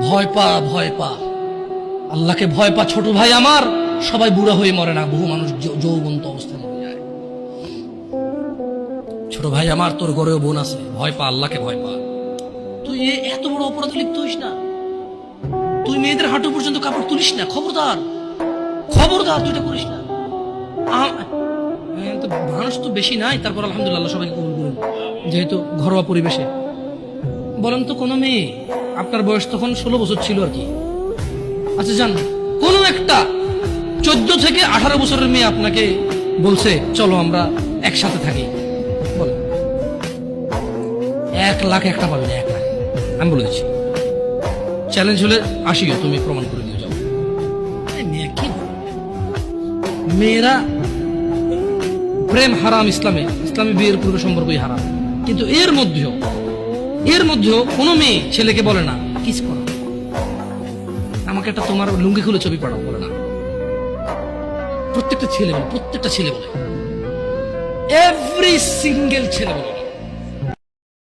ভয় পা, ভয় পা, আল্লাহকে ভয় পা ছোট ভাই আমার। সবাই বুড়া হয়ে মরে না, বহু মানুষ যৌবন্ত অবস্থায় মরে যায়। ছোট ভাই আমার, তোর ঘরেও বোন আছে, ভয় পা, আল্লাহকে ভয় পা। তুই এত বড় অপরাধে লিপ্ত হইস না। তুই মেয়েদের হাঁটু পর্যন্ত কাপড় তুলিস না, খবরদার, খবরদার, তুই এটা করিস না। তো মানুষ তো বেশি নাই, তারপর আলহামদুলিল্লাহ সবাইকে কবুল করুন, যেহেতু ঘরোয়া পরিবেশে। বলেন তো কোনো মেয়ে, আপনার বয়স তখন 16 বছর ছিল আর কি, আচ্ছা জান, কোন একটা 14 থেকে 18 বছরের মেয়ে আপনাকে বলছে চলো আমরা একসাথে থাকি, বলে 1 লাখ একটা পাবে না, 1 লাখ। আমি বলে দিচ্ছি, চ্যালেঞ্জ হলে আসিও, তুমি প্রমাণ করে দিয়ে যাও। মেয়ে কি মেয়েরা প্রেম হারাম ইসলামে, ইসলামে বিয়ের পূর্বে সম্পর্কই হারাম, কিন্তু এর মধ্যেও কোনো মেয়ে ছেলেকে বলে না কিস করো, আমাকে একটা তোমার লুঙ্গি খুলে ছবি পাঠাও, বলে না। প্রত্যেকটা ছেলে বলে, এভরি সিঙ্গেল ছেলে বলে।